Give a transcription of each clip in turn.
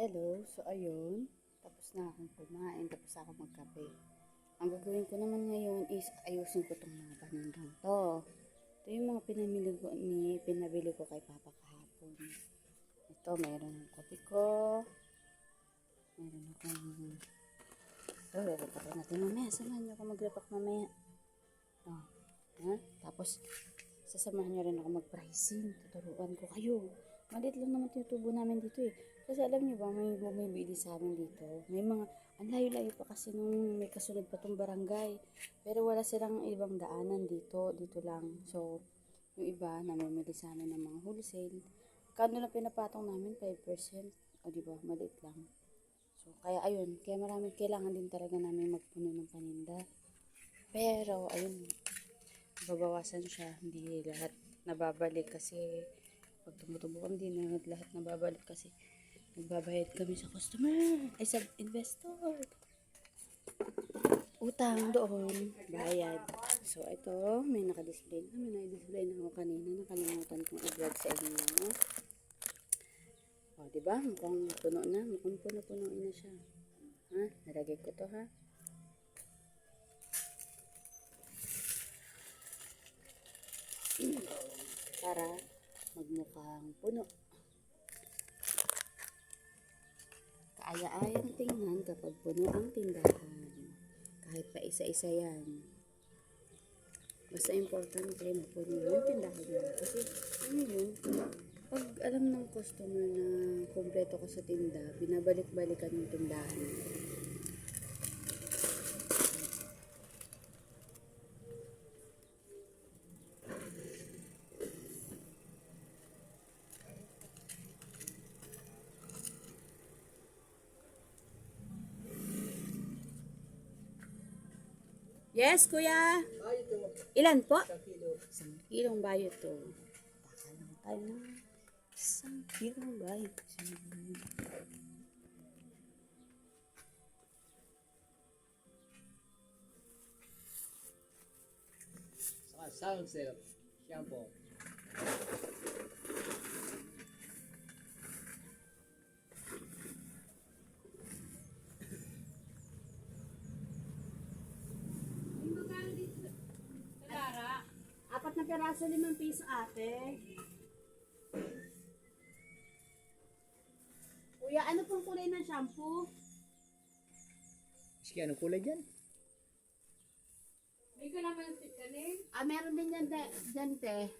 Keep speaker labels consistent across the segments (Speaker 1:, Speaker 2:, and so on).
Speaker 1: Hello, so ayun, tapos na akong kumain, tapos ako magkape. Ang gagawin ko naman ngayon is ayusin ko tong mga panandang to. Ito yung mga pinabili ko kay Papa kahapon. Ito, meron ng kopi ko. Meron akong, ito, repack natin mamaya. Samahan nyo ako mag-repack mamaya. Oh, ha? Tapos, sasamahan nyo rin ako mag-pricing. Tuturuan ko kayo. Maliit lang naman tutubo namin dito eh. Kasi alam niyo ba, may bumibili sa amin dito. May mga, ang layo-layo pa kasi nung may kasunod pa tong barangay. Pero wala silang ibang daanan dito. Dito lang. So, yung iba, namimili sa amin ng mga wholesale. Kano lang pinapatong namin? 5%. O diba, maliit lang. So, kaya ayun. Kaya maraming kailangan din talaga namin magpuno ng paninda. Pero, ayun, babawasan siya. Hindi lahat nababalik kasi pag tumutubo kami, hindi na lahat nababalik kasi nagbabayad kami sa customer. Ay, sa investor. Utang doon. Bayad. So, ito, may naka-display na. May naka-display na ako kanina. Nakalimutan kong i-vlog sa inyo. O, diba? Mukhang puno na. Mukhang puno-punoin na siya. Ha? Nalagay ko to, ha? Para magmukhang puno. Kaaya-ayang tingnan kapag puno ang tindahan. Kahit pa isa-isa yan. Basta importante mapuno yung tindahan mo. Kasi ano yun, pag alam ng customer na kompleto ko sa tinda, binabalik-balikan yung tindahan. Yes, kuya. Ilan po? 1 kilong bayot to. Baka lang tayo ng 1 kilong bayot.
Speaker 2: Saka sound syrup, shampoo.
Speaker 1: Apat na peraso, 5 piso ate. Kuya, ano pong kulay ng shampoo?
Speaker 2: Sige, anong kulay dyan?
Speaker 1: May kalamansi ka rin? Meron din yan, dyan, te.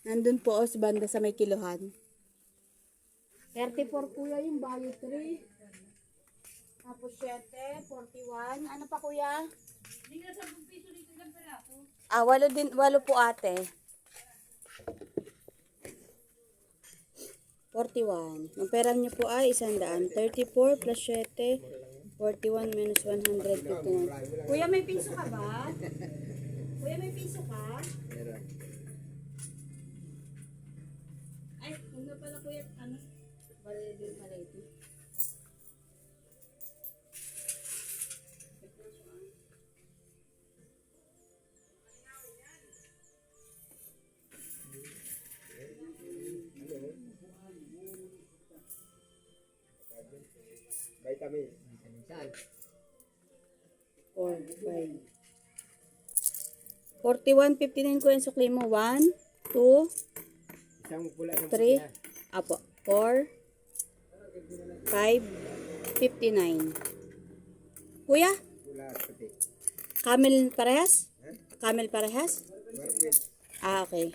Speaker 1: Nandun po, sa banda sa may kiluhan. 34 kuya yung bayad 3. Tapos 7, 41. Ano pa kuya? Hindi na 10 piso dito lang pala ako. 8 din, 8 po ate. 41. Ang pera niyo po ay 100. 34 plus 7, 41 minus 159. Kuya, may piso ka ba? Kuya, may piso ka?
Speaker 2: Meron.
Speaker 1: Ay, ano pala kuya, ano? Bali din pala ito.
Speaker 2: Vitamin. Vitamin saan?
Speaker 1: 4, 5. 41.59 ko yung sukli mo. 1, 2,
Speaker 2: Isang pula, isang
Speaker 1: 3,
Speaker 2: puti, ha?
Speaker 1: apo, 4, 5, 59. Kuya,
Speaker 2: Pula, puti.
Speaker 1: camel parehas? Camel parehas?
Speaker 2: Marpil.
Speaker 1: Okay.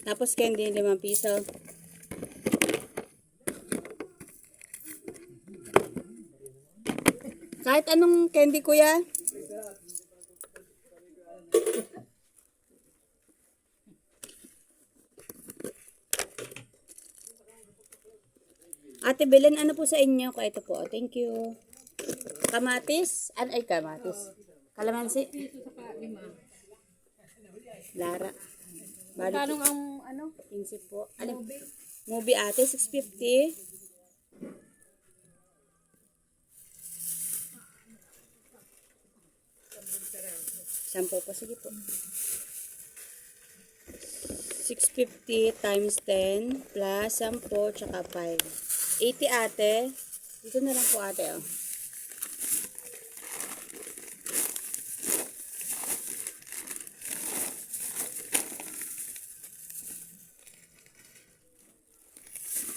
Speaker 1: Tapos candy 5 piso. Kahit anong candy kuya? Ate Belen, ano po sa inyo? Ito po. Thank you. Kamatis? Ano ay kamatis? Kalamansi? Lara. Bali po.
Speaker 3: Tanong ang ano?
Speaker 1: 15 po. Ano? Movie ate, 650. Sampo po. Sige po. 650 times 10 plus 10 tsaka 5. 80 ate. Dito na lang po ate oh.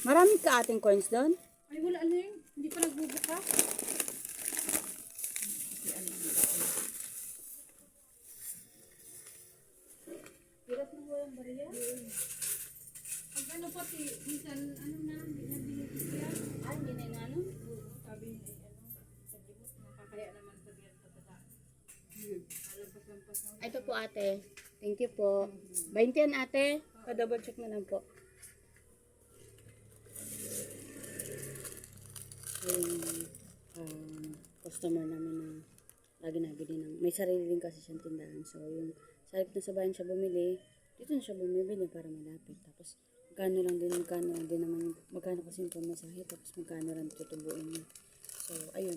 Speaker 1: Marami ka ating coins doon?
Speaker 3: Ay, wala na yun. Hindi pa nagbubuka.
Speaker 1: Hirap na walang bariya.
Speaker 3: Pag ano pati, minsan, ano na, hindi na binibigyan.
Speaker 1: Ay, hindi na ano?
Speaker 3: Sabi niya, sa libot, nakakaya naman sabihan sa tata. Lampas-lampas na.
Speaker 1: Ito po ate. Thank you po. 20 yan ate. Pa-double check na lang po. Yung customer namin na lagi nabili ng, may sarili din kasi siyang tindahan. So, yung sa halip na sa bayan siya bumili, dito na siya bumibili para malapit. Tapos, magkano lang din naman, magkano kasi yung pamasahe, tapos magkano lang tutubuin niya. So, ayun.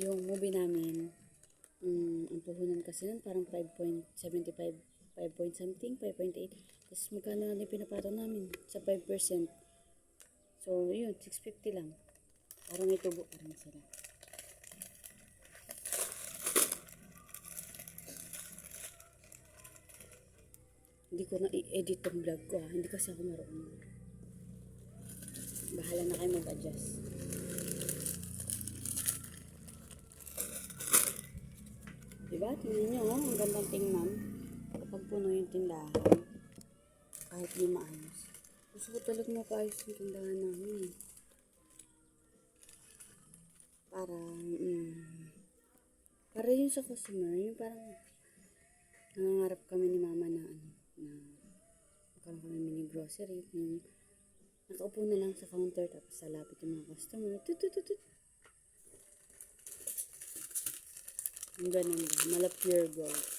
Speaker 1: Yung movie namin, ang puhunan kasi nun, parang 5.75, 5 point something, 5.8. Tapos, magkano lang din pinapatong namin sa 5%. So, yun, 650 lang. Para may tubo pa rin sila. Hindi ko na i-edit ang vlog ko ha. Hindi kasi ako marunong. Bahala na kayo mag-adjust. Diba? Tingnan nyo, oh. Ang gandang tingnan. Kapag puno yung tindahan, kahit di maayos. Gusto ko talaga mapaayos yung tindahan namin. Para yun sa customer, yung parang nangangarap kami ni mama na magkaroon kami mini grocery, yung nakaupo na lang sa counter tapos sa lapit yung mga customer, tutututut. Yung ganun ba, mala pure gold.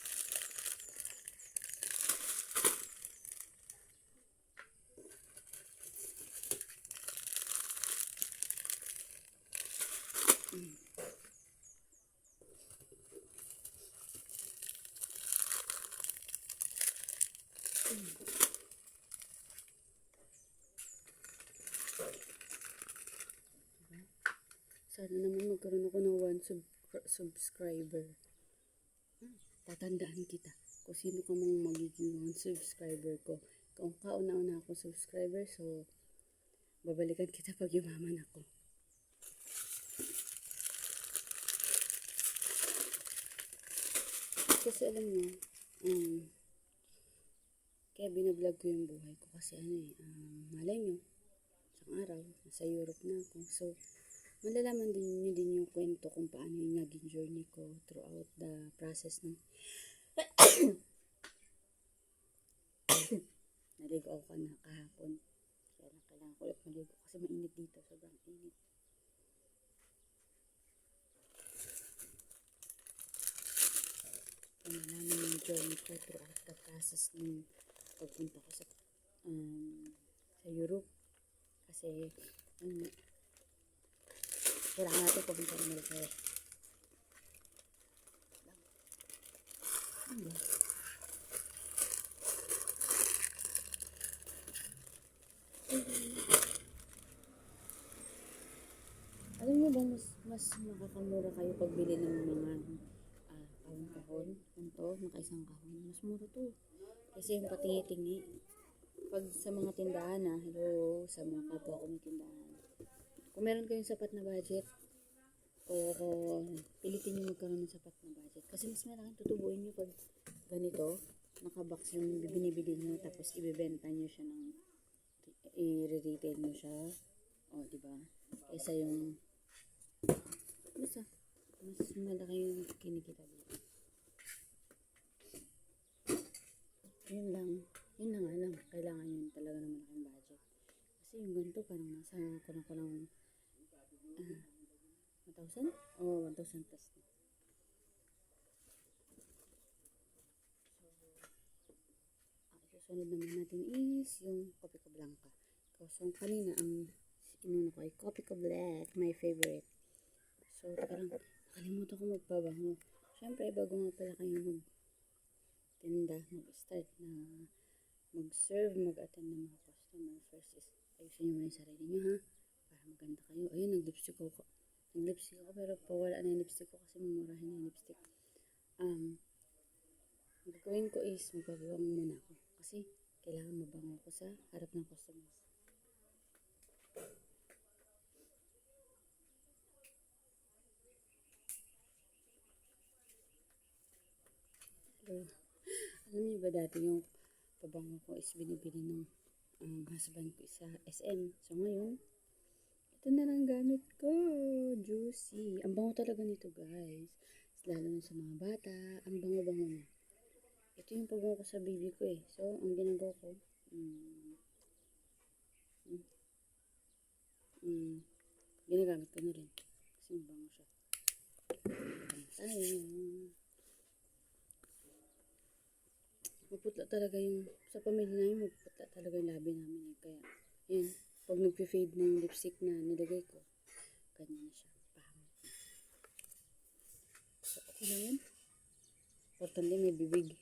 Speaker 1: Sana naman magkaroon ako ng 1 subscriber. Tatandaan kita kung sino ka mang magiging 1 subscriber ko. Kung kauna-una ako subscriber, so babalikan kita pag yumaman ako. Kasi alam niyo, kaya binablog ko yung buhay ko kasi malay nyo, isang araw, nasa Europe na ako. So, malalaman din yung kwento kung paano yung naging journey ko throughout the process ng naligo ako na kahapon. Kaya lang kailangan ko ulit maligo kasi mainit dito. Sobrang init. Malalaman yung journey ko throughout the process ng pagpunta ko sa Europe. Kasi kailangan natin pupunta ng Maricel. Alam niyo ba, mas makakamura kayo pagbili ng mga kahon-kahon. Ito, nakaisang kahon. Mas mura to. Kasi yung patingi-tingi. Pag sa mga tindahan hello, sa mga kapwa ko may tindahan. Kung meron kayong sapat na budget, o pilitin nyo magkaroon ng sapat na budget. Kasi mas malaking tutubuin nyo pag ganito, nakabox yung binibili nyo, tapos ibibenta nyo siya i-retail nyo siya. O, diba? Kaysa yung, basta, mas malaki yung kinikita dito. Yun lang nga lang, kailangan yun talaga ng malaking budget. Kasi yung ganito, parang nasa kulang-kulang 1,000? Oo, 1,000 plus na. Susunod naman natin is yung Coffee ko Blanca. So, kanina ang inuna ko ay Coffee ko Black, my favorite. So, teka lang, nakalimutan ko magpabango. Siyempre, bago nga pala kayo mag-tinda, mag-start na mag-serve, mag-attend ng mga customer. First is, ayusin nyo muna yung sarili nyo ha. Para maganda kayo. Ayun, nag-lipstick ako. Nag-lipstick ako pero pawala na yung lipstick ko kasi mamurahin na yung lipstick. Gagawin ko is magbabango muna ako. Kasi kailangan mabango ako sa harap ng customers. So, alam niyo ba dati yung pabango ko is binibili ng husband ko sa SM. So ngayon, ito na lang gamit ko. Juicy. Ang bango talaga nito guys. Lalo na sa mga bata. Ang bango-bango na. Ito yung pabango ko sa baby ko eh. So, ang ginagawa ko, ginagamit ko na rin. Kasi mabango siya. Ayun. Maputla talaga yung, sa pamilya namin, maputla talaga yung labi namin eh. Kaya, yun, pag nagpe-fade na yung lipstick na nilagay ko, ganyan na siya. Pangit na. So, okay na yun. Importante may bibig.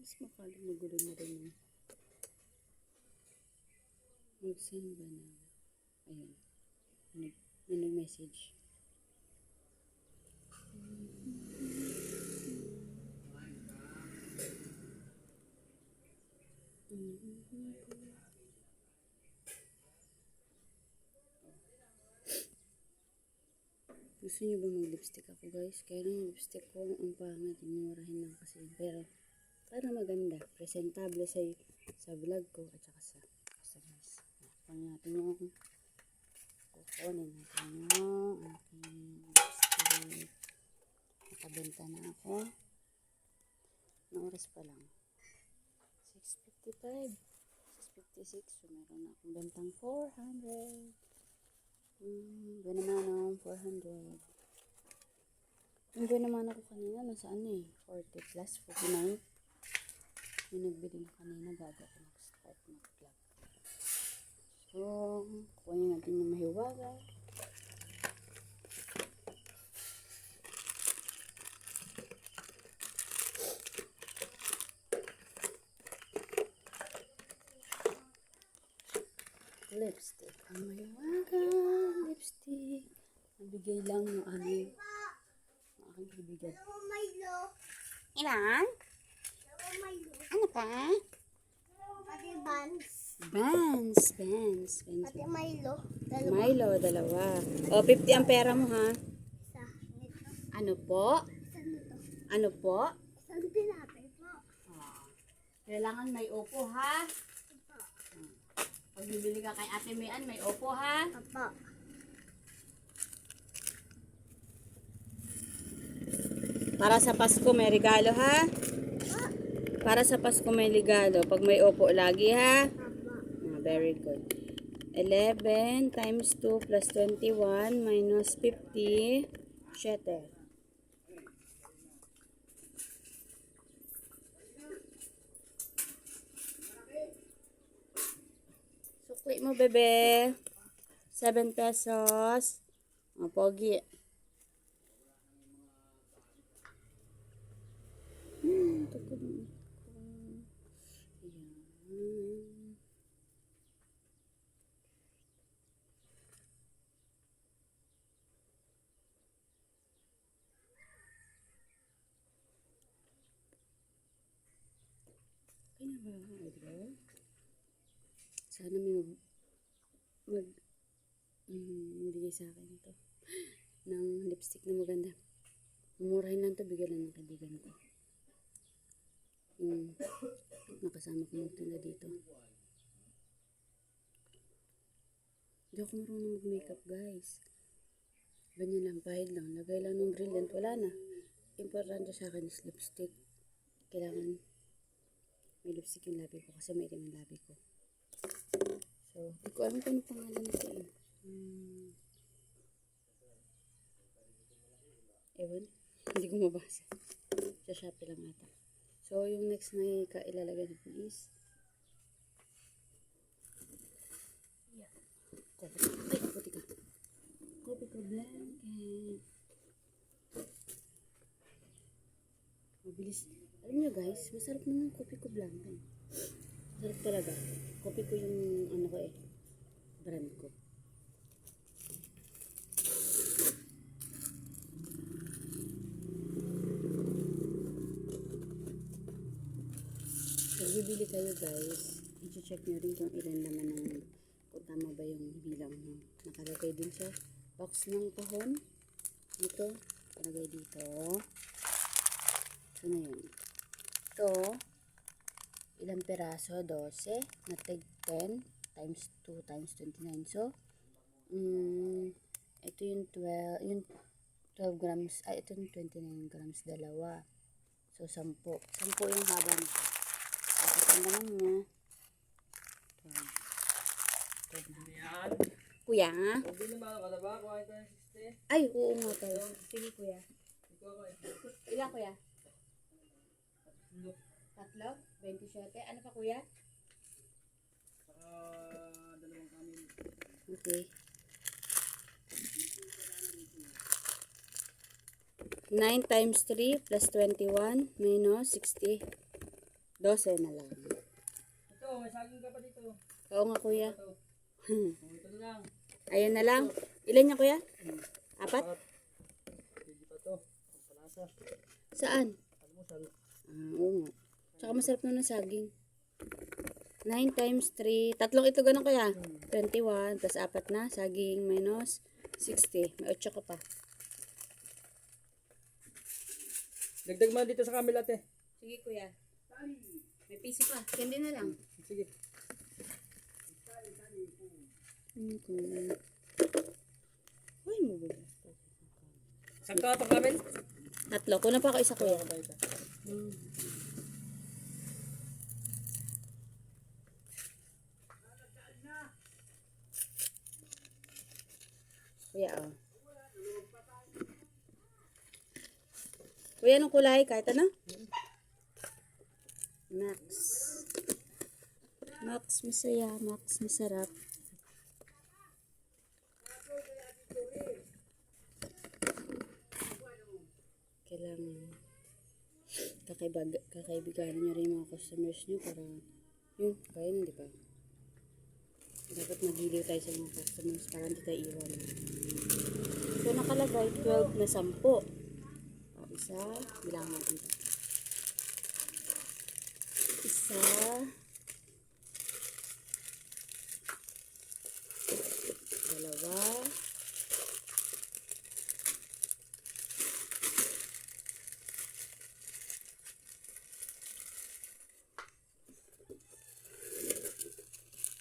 Speaker 1: Mas makalang magulo na rin yun. Mag-send ba na? Ayun. May nag-message. Gusto niyo ba mag-lipstick ako guys? Kaya lang yung lipstick ko ang pangit. Murahin lang kasi. Pero para maganda. Presentable sa vlog ko at saka sa customers. Kunin natin yung kukunin natin yung aking lipstick. Nakabenta na ako. Anong oras pa lang? 6:55. 6:56. So meron na akong bentang 400. Ba naman ang 400. Yung ba naman ako kanina, nasa ano eh, 40 plus, 49. Yung nagbili na kanina, bago ako mag-start mag-vlog. So, kunin natin yung mahiwaga. Lipstick. Ang mahiwagang lipstick. Nabigay lang ng aking kaibigan. Ilan? Ano pa?
Speaker 4: Pati Vans.
Speaker 1: Vans.
Speaker 4: Pati Milo.
Speaker 1: Milo, dalawa. O, 50 ang pera mo ha.
Speaker 4: Isa. Nito.
Speaker 1: Ano po?
Speaker 4: Isa nito.
Speaker 1: Ano po?
Speaker 4: Isang tinapay po.
Speaker 1: Kailangan may upo ha. Pag bibili ka kay Ate Mian, may upo ha.
Speaker 4: Apo.
Speaker 1: Para sa Pasko may regalo ha. Para sa Pasko may regalo. Pag may upo lagi ha.
Speaker 4: Apo.
Speaker 1: Very good. 11 times 2 plus 21 minus 50. 7. Sukli mo bebe. 7 pesos. O, pogi. Takot mo. Ayan. Okay na ba? Diba? Sana may magbigay sa akin ito ng lipstick na maganda. Mumurahin lang ito, bigyan lang ng kaibigan ko. Nakasama ko magtinda dito. Hindi ako marunong mag-makeup guys. Ganyan lang, pahid lang. Lagay lang ng brilliant, wala na. Importante sa akin is lipstick. Kailangan may lipstick yung labi ko kasi may itim yung labi ko. So, hindi ko alam kung ano pangalan nito eh. Ewan, hindi ko mabasa. Sa Shopee lang ata. So, yung next na ilalagay natin is coffee. Ay, puti ka. Coffee ko blanket. Mabilis. Alam nyo guys, masarap naman yung kopi ko blanca eh. Masarap talaga. Kopi ko yung ano ko eh. Brand ko. Pag bibili kayo guys, i-check nyo rin kung ilan naman ng kung tama ba yung bilang nyo. Nakalagay din sa box ng kahon. Dito. Nakalagay dito. Ito na yun. Ito. Ilang peraso? 12. Na tig 10 times 2 times 29. So, ito yung 12 grams. Ay, ito yung 29 grams. Dalawa. So, 10. 10 yung haba nito. Tapos, ang naman niya. 12. Kuya?
Speaker 2: Hindi na ba ako ba? Kuha tayo 60.
Speaker 1: Ay, oo nga pala. Sige, kuya. Ilan, kuya? Tatlo? 27? Ano pa, kuya?
Speaker 2: Dalawang kanin.
Speaker 1: Okay. 9 times 3 plus 21 minus 60. 12 na lang.
Speaker 2: Ito, may saging ka pa dito.
Speaker 1: Oo nga, kuya.
Speaker 2: Ito na lang.
Speaker 1: Ayan na lang. Ilan niya, kuya? 4?
Speaker 2: Hindi pa to. Ang palasa.
Speaker 1: Saan?
Speaker 2: Almusal.
Speaker 1: Oo nga. Tsaka masarap na ng saging. 9 times 3. Tatlong ito ganun kaya? 21 plus 4 na. Saging minus 60. May 8 ka pa.
Speaker 2: Dagdag mo dito sa camel ate.
Speaker 1: Sige, kuya. May piso pa. Candy na lang.
Speaker 2: Sige.
Speaker 1: Okay. Uy, mabubulas pa.
Speaker 2: Saan ka ito camel?
Speaker 1: Tatlo. Kunan pa ako isa, kuya. Kuya, oh. Kuya, anong kulay? Kahit ano? Max. Max, masaya. Max, masarap. Kailangan kakaibigan nyo rin yung mga customers nyo para yun, kaya na, di ba? Dapat magiliw tayo sa mga customers para hindi tayo iwan. So, nakalagay 12 na 10. Isa, bilangan natin ito. Isa, dalawa,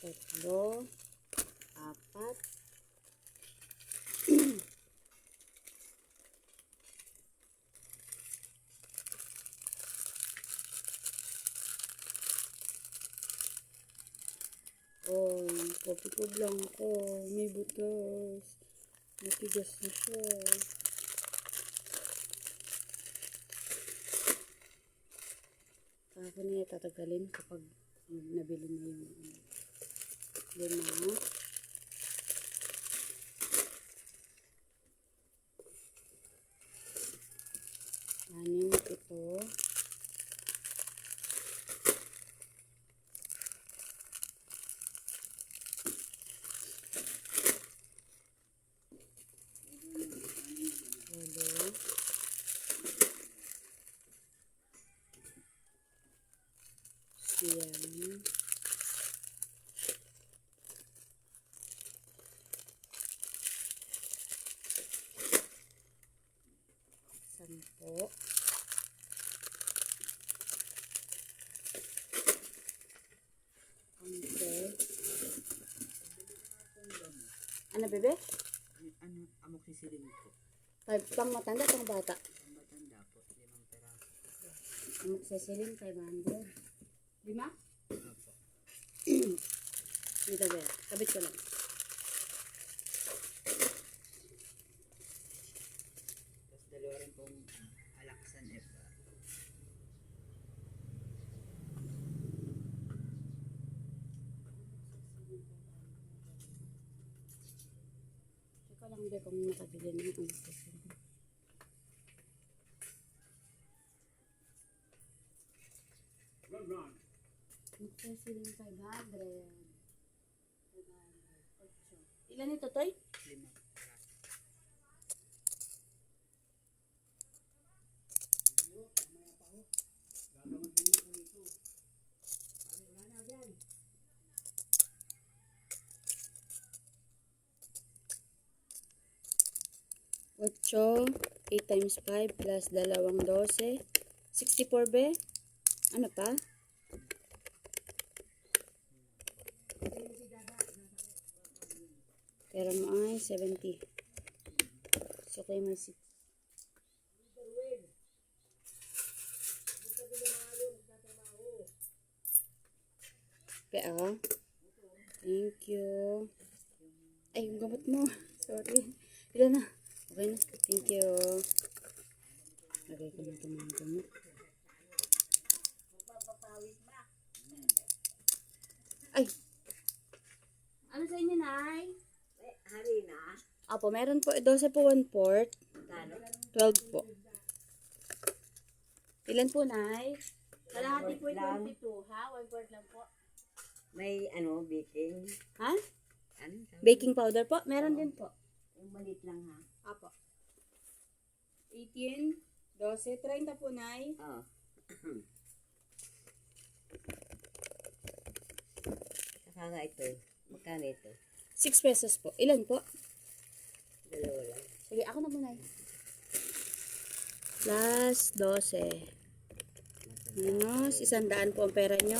Speaker 1: tatlo, 4, oh, kopi ko blanco, may butas, matigas na siya. Ako na tatagalin kapag nabili na yung lima. Anim, 7. Walo. Siyam. 10. Ano, bebe?
Speaker 2: Ano, amok sisilin ko.
Speaker 1: Pang matanda, pang bata.
Speaker 2: Ang matanda po, 5 peraso.
Speaker 1: Ang magsisiling 500. 5?
Speaker 2: Opo.
Speaker 1: Dito, bebe. Kabit ko lang.
Speaker 2: Tapos dalawa rin pong alaksan F.
Speaker 1: Check ko lang, bebe, kung nakabili na yung magsisiling. Cecilin 500. 8. Ilan ito, Toy?
Speaker 2: 5.
Speaker 1: Ocho, 8 times 5 plus dalawang 12. 64 be? Ano pa? Pero mo ay 70. So, kayo may 6. Kaya ako. Thank you. Ay, yung gamot mo. Sorry. Ilan na? Okay na. Thank you. Lagay ko na ito mga gamot. Ay! Ano sa inyo, Nay?
Speaker 3: Harina.
Speaker 1: Apo, meron po. 12 po 1/4. 12 po. Ilan po, Nay? Kalahati po 22, ha? 1/4 lang po.
Speaker 3: May baking.
Speaker 1: Ha?
Speaker 3: Ano?
Speaker 1: Baking powder po? Meron din po.
Speaker 3: Yung maliit lang ha.
Speaker 1: Apo. 18, 12, 30 po, Nay.
Speaker 3: Oo. Saka nga ito. Magkano ito?
Speaker 1: 6 pesos po. Ilan po?
Speaker 3: Dalawa lang.
Speaker 1: Sige, ako na po, Nay. Plus 12. Minus 100 po ang pera nyo.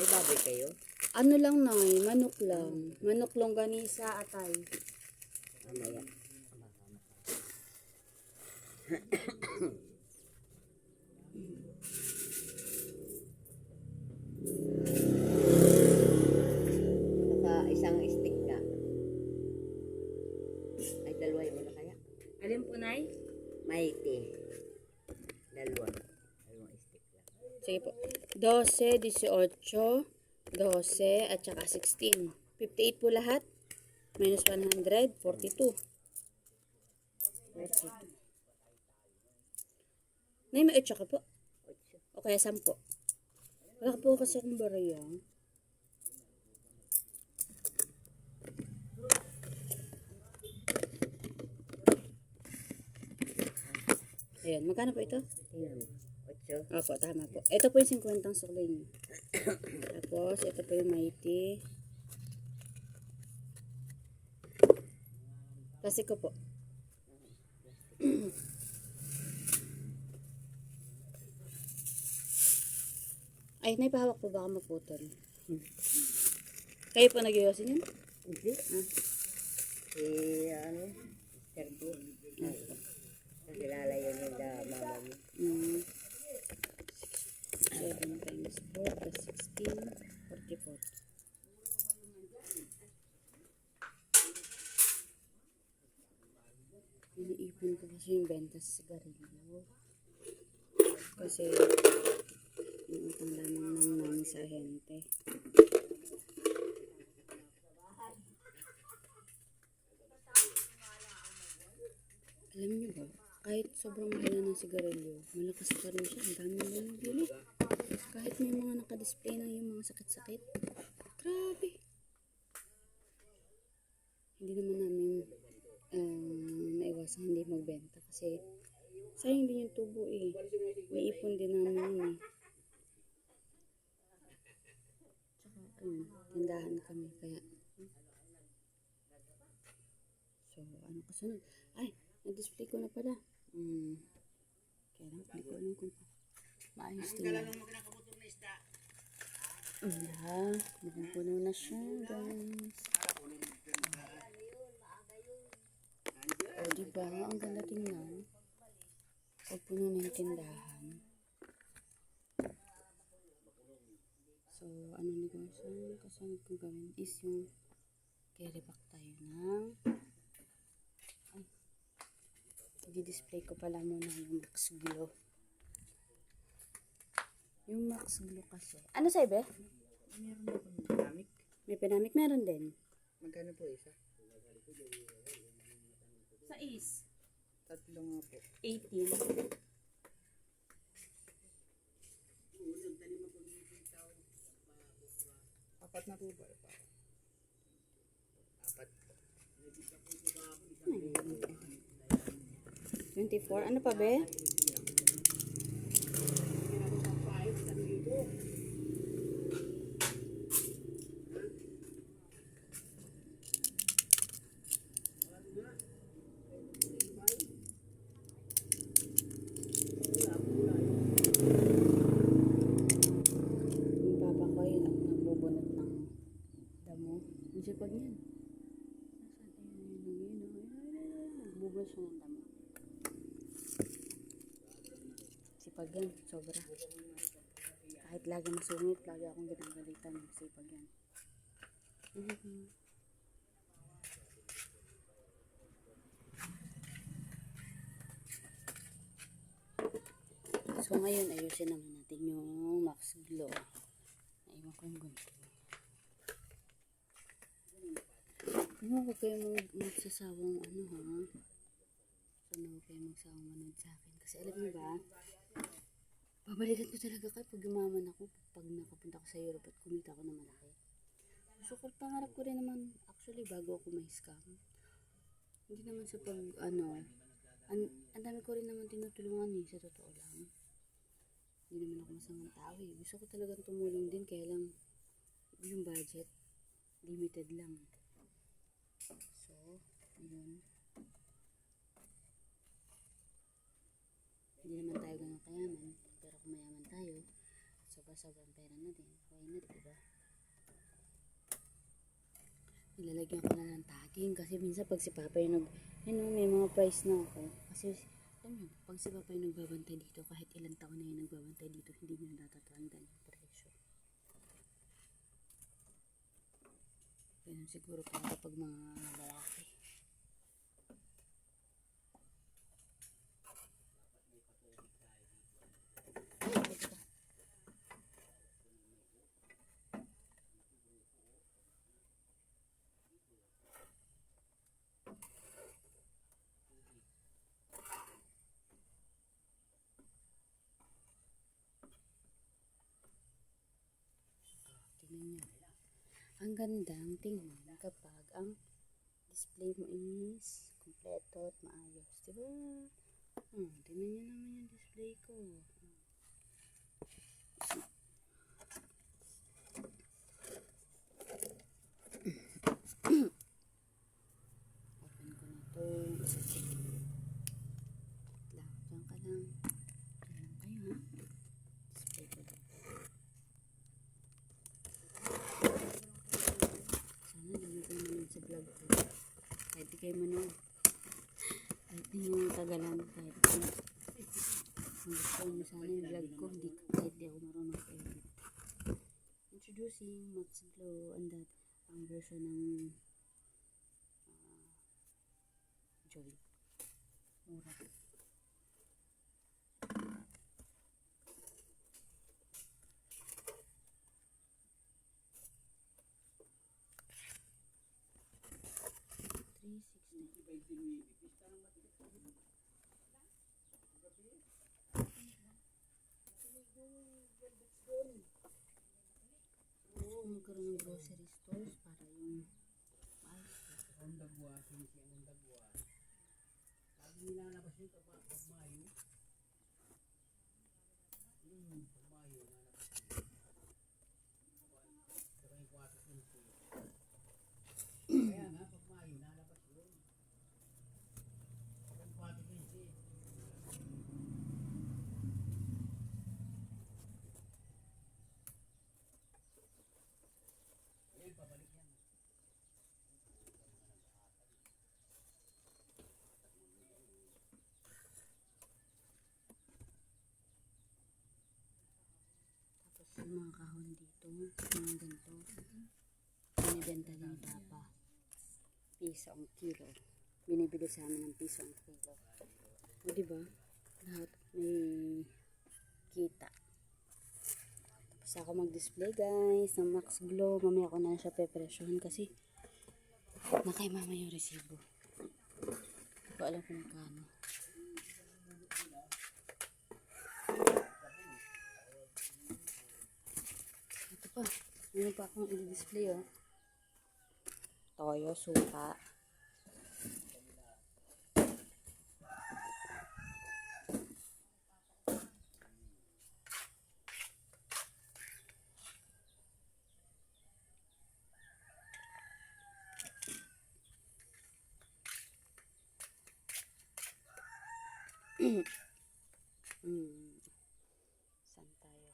Speaker 3: May baboy kayo?
Speaker 1: Ano lang, Nay? Manok lang. Manok longganisa atay.
Speaker 3: Mamaya. Saka isang stick na. Ay, dalawa yung wala kaya?
Speaker 1: Alin po, Nay?
Speaker 3: Maiti. Dalawa. Dalawang stick lang.
Speaker 1: Sige po. 12, 18, 12, at saka 16. 58 po lahat. Minus 100, 42. 42. Nay, may 8 ka po. O kaya 10. Wala po kasi akong baraya. Ayan, magkano po ito?
Speaker 3: Ayan. 8.
Speaker 1: Opo, tama po. Ito po yung 50 suklay niyo. Tapos, ito po yung Mighty. Plastic ko po. Ay, naipahawak po baka maputol. Kayo po nag-iwasin yun?
Speaker 3: Hindi. Si, Mr. Go. Nakilala yun yung mama mo.
Speaker 1: 7 times 4 plus 16, 44. Iniipon ko kasi yung benta sa sigarilyo. Kasi, inuutang lamang ng namin sa ahente. Alam niyo ba, kahit sobrang mahal na ng sigarilyo, malakas pa rin siya. Ang dami na nabili. Kahit may mga nakadisplay na yung mga sakit-sakit. Grabe. Hindi naman namin naiwasang hindi magbenta kasi sayang din yung tubo eh. May ipon din namin yun eh. Tsaka ayun, tindahan kami kaya. So, ano kasunod? Ay, na-display ko na pala. Kaya lang, hindi ko alam kung maayos din na. Mukhang puno na siya, guys. O, diba? Ang ganda tingnan. Pag puno na yung tindahan. So, ano negosyo? Kasunod kong gawin is yung carry back tayo ng i-display ko pala muna yung Max Glow. Yung Max Glow kasi. Ano sa ibe?
Speaker 2: Meron na pong pinamik.
Speaker 1: May pinamik meron din.
Speaker 2: Magkano po isa?
Speaker 1: Sa is.
Speaker 2: Tatlo nga po.
Speaker 1: 18.
Speaker 2: Apat na po ba? Apat.
Speaker 1: 24. Ano pa, be? Yung papa ko ay nagbubunot ng damo. Ang sipag niyan. Nagbubunot siya ng damo. Sipag yan, sobra. Kahit lagi masungit, lagi akong ginagalitan. Sipag yan. So ngayon, ayusin naman natin yung Max Glow. Naiwan ko yung gunting. Huwag ko kayo magsasawang ano ha. Sana huwag kayo magsawang manood sa akin. Kasi alam niyo ba, babalikan ko talaga kayo pag umaman ako. Pag nakapunta ko sa Europe at kumita ko na malaki. So pangarap ko rin naman, actually bago ako may scam. Hindi naman sa pag ano, ang dami ko rin naman tinutulungan sa totoo lang. Hindi naman ako masamang tao eh. Gusto ko talagang tumulong din, kaya lang yung budget, limited lang. So, yun. Hindi naman tayo ganun kayaman, pero kung mayaman tayo, sobrang pera na din. Why not, diba? Nilalagyan ko na ng tagging kasi minsan pag si Papa yung may mga price na ako. Kasi, alam nyo, pag si Papa yung nagbabantay dito, kahit ilang taon na yung nagbabantay dito, hindi niya natatandaan yung presyo. Ganun siguro para pag mga lalaki. Tingnan nyo. Ang gandang tingnan kapag ang display mo is kompleto at maayos. Diba? Tingnan nyo naman yung display ko. Open ko na to. Diyan ka lang. Diyan kayo ha. Display ko dito. Sana lagi kayo manood sa vlog ko. Kahit di kayo manood. Kahit di nyo tagalan. Kahit kung gusto nyo sana yung vlog ko. Kahit di ako marunong edit. Introducing Max Glow. And that ang version ng Joy. Mura. Gusto ko magkaroon ng grocery stores para yung
Speaker 2: Ang dagwa, sinisiyang ang dagwa. Pag nilalabas yung pagmayo, pagmayo, nalabas yun. Saka yung 4.15. Kaya nga, pagmayo, nalabas yun. Yung 4.15. Yan, pabalik yan.
Speaker 1: tapos yung mga kahon dito, mga ganito. Binibenta din ni Papa. Piso ang kilo. Binibili sa amin ng piso ang kilo. O diba? Lahat may kita. Tapos ako mag-display guys ng Max Glow. Mamaya ko na siya pepresyohan kasi na kay mama yung resibo. Hindi ko alam kung magkano. pa. Meron pa akong i-display, oh. Toyo, suka. Saan tayo?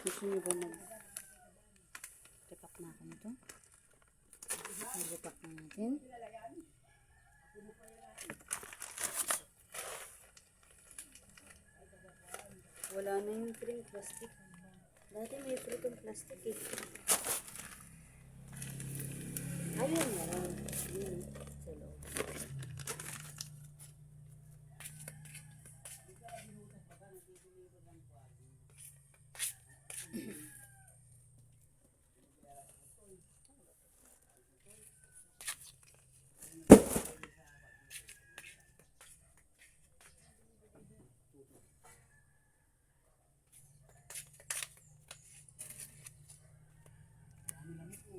Speaker 1: Gusto niyo ba mag-repack na ako nito? Mag-repack na natin. Wala na yung free plastic. Dati may free itong plastic eh. Ayun na lang. Sa loob.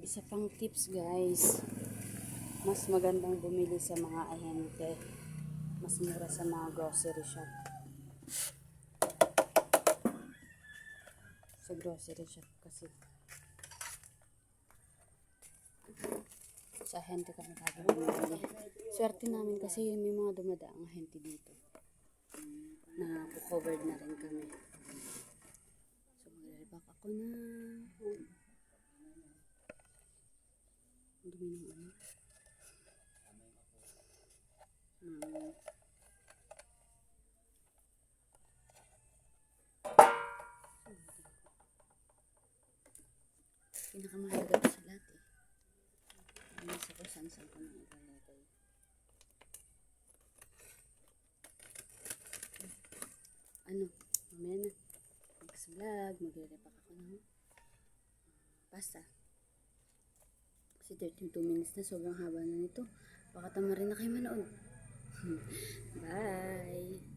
Speaker 1: Isa pang tips guys, mas magandang bumili sa mga ahente, mas mura sa mga grocery shop. Sa grocery shop kasi sa ahente kami lagi bumili. Swerte namin kasi may mga dumadaang ahente dito na covered na rin kami. So magre-repack ako na. Ang dumi ng ano. Pinakamahalaga ito sa lahat eh. Ano sa ko saan ko nang ilalagay. Ano, mamaya na. Next vlog, magre-repack ako ng pasta. Kasi 32 minutes na, sobrang haba na nito. Baka tama rin na kayo manood. Bye!